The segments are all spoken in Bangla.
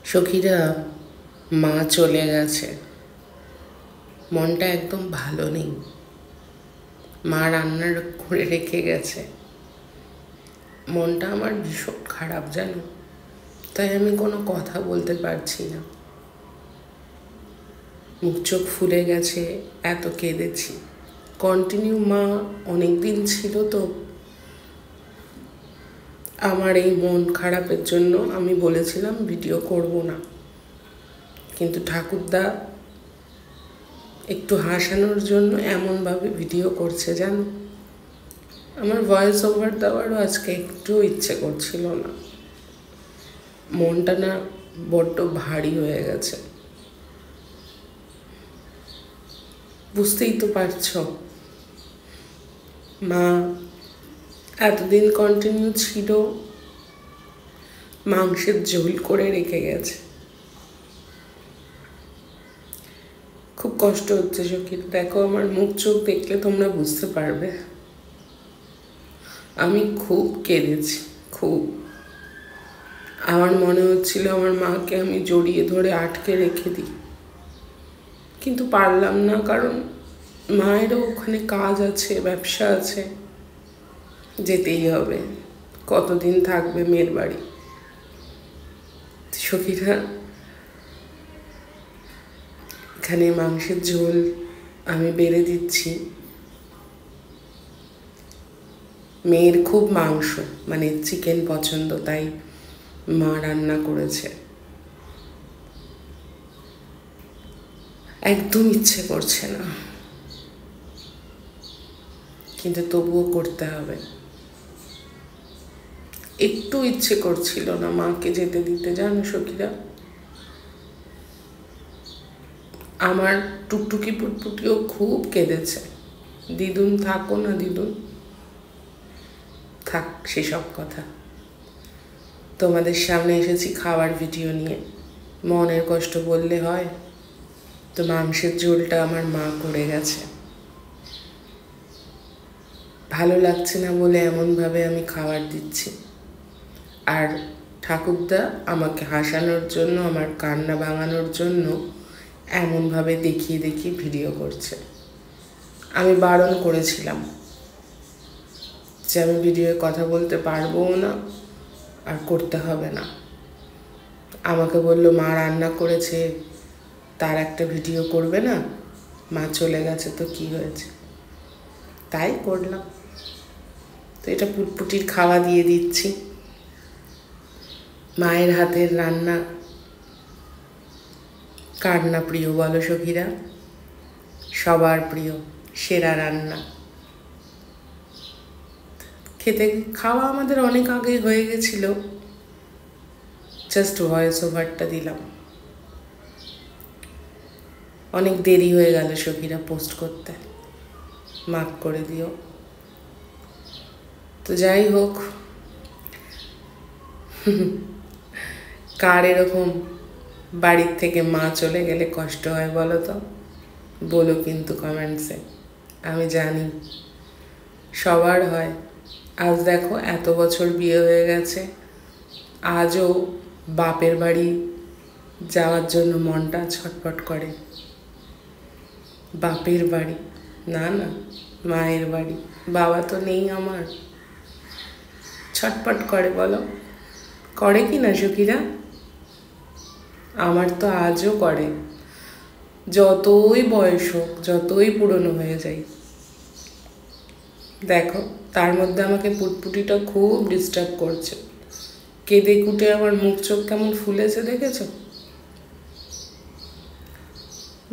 সখীরা, মা চলে গেছে, মনটা একদম ভালো নেই। মা রান্নার করে রেখে গেছে, মনটা আমার ভীষণ খারাপ জানো। তাই আমি কোনো কথা বলতে পারছি না, মুখ চোখ ফুলে গেছে, এত কেঁদেছি। কন্টিনিউ মা অনেক দিন ছিল তো, আমার এই মন খারাপের জন্য আমি বলেছিলাম ভিডিও করব না, কিন্তু ঠাকুরদা একটু হাসানোর জন্য এমনভাবে ভিডিও করছে জানো। আমার ভয়েস ওভার দেওয়ারও আজকে একটু ইচ্ছে করছিল না, মনটা না বড্ড ভারী হয়ে গেছে। বুঝতেই তো পারছ, মা এতদিন কন্টিনিউ ছিল, মাংসের ঝোল করে রেখে গেছে। খুব কষ্ট হচ্ছে সখীর, দেখো আমার মুখ চোখ দেখলে তোমরা বুঝতে পারবে। আমি খুব কেঁদেছি, খুব। আমার মনে হচ্ছিল আমার মাকে আমি জড়িয়ে ধরে আটকে রেখে দিই, কিন্তু পারলাম না, কারণ মায়েরও ওখানে কাজ আছে, ব্যবসা আছে, যেতেই হবে। কতদিন থাকবে মেয়ের বাড়ি। সখীরা, এখানে মাংসের ঝোল আমি বেড়ে দিচ্ছি। মেয়ের খুব মাংস মানে চিকেন পছন্দ, তাই মা রান্না করেছে। একদম ইচ্ছে করছে না, কিন্তু তবুও করতে হবে। একটু ইচ্ছে করছিল না মাকে যেতে দিতে জানো সখীরা। আমার টুকটুকি পুটপুটিও খুব কেঁদেছে, দিদুন থাকো না দিদুন। থাক সেসব কথা, তোমাদের সামনে এসেছি খাবার ভিডিও নিয়ে, মনের কষ্ট বললে হয়? তো মাংসের ঝোলটা আমার মা করে গেছে, ভালো লাগছে না বলে এমনভাবে আমি খাবার দিচ্ছি। আর ঠাকুরদা আমাকে হাসানোর জন্য, আমার কান্না ভাঙানোর জন্য এমনভাবে দেখিয়ে দেখিয়ে ভিডিও করছে। আমি বারণ করেছিলাম যে আমি ভিডিওয়ে কথা বলতে পারবো না, আর করতে হবে না। আমাকে বলল মা রান্না করেছে, তার একটা ভিডিও করবে না, মা চলে গেছে তো কি হয়েছে, তাই করলাম। তো এটা পুটপুটির খাওয়া দিয়ে দিচ্ছি। মায়ের হাতের রান্না কার না প্রিয় বলো সখীরা? সবার প্রিয়, সেরা রান্না। খেতে খাওয়া আমাদের অনেক আগে হয়ে গেছিল, জাস্ট ভয়েস ওভারটা দিলাম। অনেক দেরি হয়ে গেল সখীরা পোস্ট করতে, মাফ করে দিও। তো যাই হোক, কার এরকম বাড়ির থেকে মা চলে গেলে কষ্ট হয় বলো তো? বলো কিন্তু কমেন্টসে, আমি জানি সবার হয়। আজ দেখো এত বছর বিয়ে হয়ে গেছে, আজও বাপের বাড়ি যাওয়ার জন্য মনটা ছটফট করে। বাপের বাড়ি না, না মায়ের বাড়ি, বাবা তো নেই আমার, ছটফট করে বলো, করে কি না সখীরা? আমার তো আজও করে, যতই বয়স হোক, যতই পুরনো হয়ে যাই। দেখো তার মধ্যে আমাকে পুটপুটিটা খুব ডিস্টার্ব করছে, কেঁদে কুটে আমার মুখ চোখ কেমন ফুলেছে দেখেছো।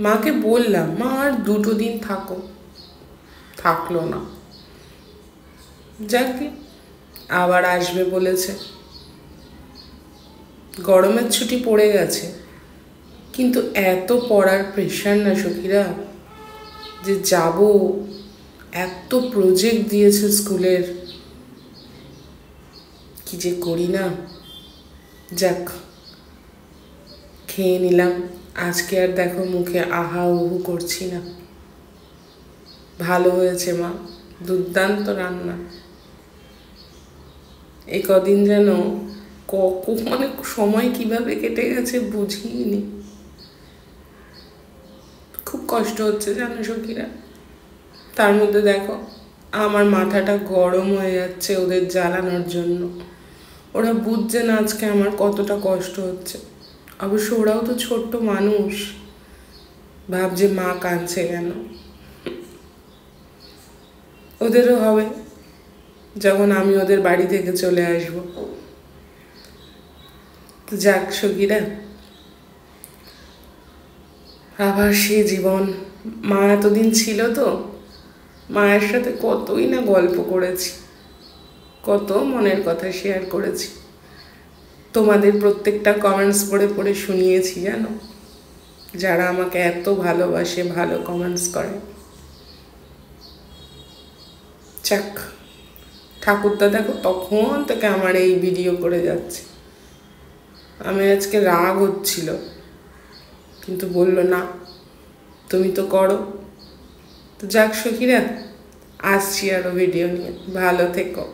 মাকে বললাম মা আর 2 দিন থাকো, থাকলো না। যাকে আবার আসবে বলেছে, গরমের ছুটি পড়ে গেছে, কিন্তু এত পড়ার প্রেশার না সখীরা যে যাব। এত প্রজেক্ট দিয়েছে স্কুলের, কি যে করি না। যাক, খেয়ে নিলাম। আজকে আর দেখো মুখে আহা উহু করছি না। ভালো হয়েছে মা, দুর্দান্ত রান্না। এই কদিন যেন মানে সময় কিভাবে কেটে গেছে বুঝিনি। খুব কষ্ট হচ্ছে জানো সখীরা। তার মধ্যে দেখো আমার মাথাটা গরম হয়ে যাচ্ছে ওদের জ্বালানোর জন্য। ওরা বুঝছে না আজকে আমার কতটা কষ্ট হচ্ছে। অবশ্য ওরাও তো ছোট্ট মানুষ, ভাবছে মা কাঁদছে কেন। ওদেরও হবে যখন আমি ওদের বাড়ি থেকে চলে আসব। তো যাক সখীরা, আবার সে জীবন। মা এতদিন ছিল তো, মায়ের সাথে কতই না গল্প করেছি, কত মনের কথা শেয়ার করেছি। তোমাদের প্রত্যেকটা কমেন্টস পড়ে পড়ে শুনিয়েছি জানো, যারা আমাকে এত ভালোবাসে, ভালো কমেন্টস করে। যাক, ঠাকুরদা দেখো তখন থেকে আমার এই ভিডিও করে যাচ্ছে। আমি আজকে রাগ হচ্ছিল, কিন্তু বললো না তুমি তো করো। তো যাক সখীরা, আসছি আরও ভিডিও নিয়ে। ভালো থেকো।